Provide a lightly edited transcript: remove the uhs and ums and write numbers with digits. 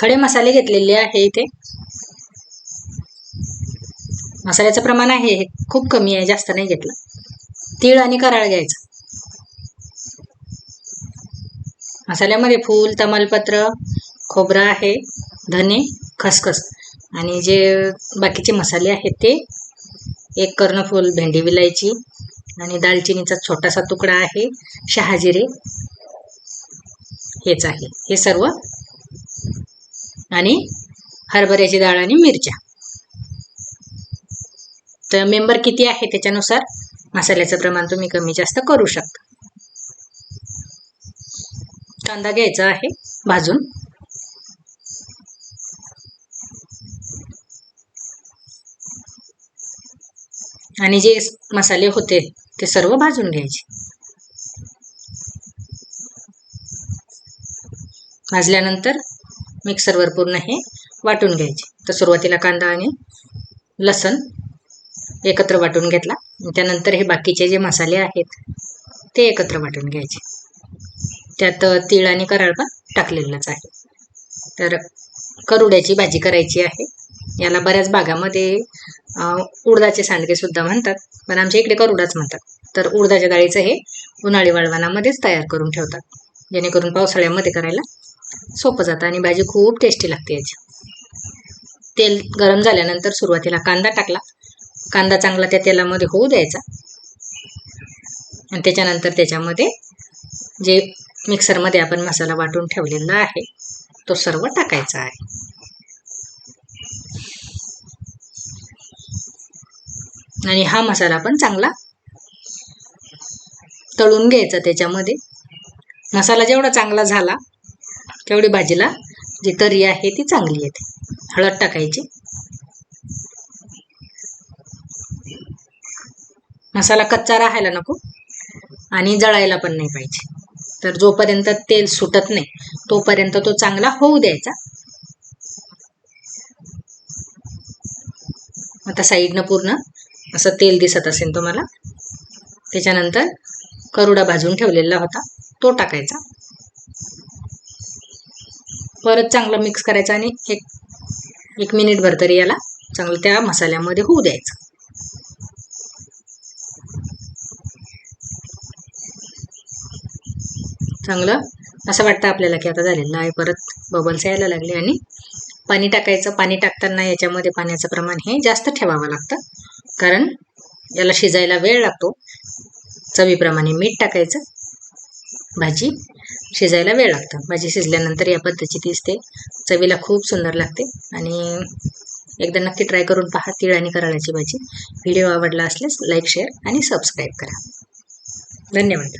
खडे मसाले घेतलेले आहे इथे. मसाल्याचं प्रमाण आहे हे खूप कमी आहे, जास्त नाही घेतलं. तीळ आणि कराळ घ्यायचं. मसाल्यामध्ये फूल, तमालपत्र, खोबरं आहे, धने, खसखस आणि जे बाकीचे मसाले आहेत ते एक कर्णफूल, भेंडी विलायची आणि दालचिनीचा छोटासा तुकडा आहे, शहाजिरे हेच आहे हे सर्व, आणि हरभऱ्याची डाळ आणि मिरच्या. तर मेंबर किती आहे त्याच्यानुसार मसाल्याचं प्रमाण तुम्ही कमी जास्त करू शकता. कांदा घ्यायचा आहे भाजून. आणि जे मसाले होते ते सर्व भाजून घ्यायचे. भाजल्यानंतर मिक्सरवर पूर्ण हे वाटून घ्यायचे. तर सुरुवातीला कांदा आणि लसण एकत्र वाटून घेतला. त्यानंतर हे बाकीचे जे मसाले आहेत ते एकत्र वाटून घ्यायचे. त्यात तीळ आणि कराळ पण टाकलेलंच आहे. तर करुड्याची भाजी करायची आहे. याला बऱ्याच भागामध्ये उडदाचे सांडगे सुद्धा म्हणतात, पण आमच्या इकडे करुडाच म्हणतात. तर उडदाच्या डाळीचं हे उन्हाळी वाळवणामध्येच तयार करून ठेवतात, जेणेकरून पावसाळ्यामध्ये करायला सोपं जातं आणि भाजी खूप टेस्टी लागते याची. तेल गरम झाल्यानंतर सुरुवातीला कांदा टाकला. कांदा चांगला त्या तेलामध्ये होऊ द्यायचा आणि त्याच्यानंतर त्याच्यामध्ये जे मिक्सरमध्ये आपण मसाला वाटून ठेवलेला आहे तो सर्व टाकायचा आहे. आणि हा मसाला पण चांगला तळून घ्यायचा. त्याच्यामध्ये मसाला जेवढा चांगला झाला तेवढी भाजीला जी तरी आहे ती चांगली येते. हळद टाकायची. मसाला कच्चा राहायला नको आणि जळायला पण नाही पाहिजे. तर जोपर्यंत तेल सुटत नाही तोपर्यंत तो चांगला होऊ द्यायचा. आता साईडनं पूर्ण असं तेल दिसत असेल तुम्हाला. त्याच्यानंतर करुडा भाजून ठेवलेला होता तो टाकायचा. परत चांगलं मिक्स करायचं आणि एक मिनिटभर तरी याला चांगलं त्या मसाल्यामध्ये होऊ द्यायचं. चांगलं असं वाटतं आपल्याला की आता झालेलं आहे. परत बबल्स यायला लागले आणि पाणी टाकायचं. पाणी टाकताना याच्यामध्ये पाण्याचं प्रमाण हे जास्त ठेवावं लागतं, कारण याला शिजायला वेळ लागतो. चवीप्रमाणे मीठ टाकायचं. भाजी शिजायला वेळ लागतं. भाजी शिजल्यानंतर या पद्धतीची दिसते. चवीला खूप सुंदर लागते आणि एकदा नक्की ट्राय करून पहा तीळ आणि कराळाची भाजी. व्हिडिओ आवडला असल्यास लाईक, शेअर आणि सबस्क्राईब करा. धन्यवाद.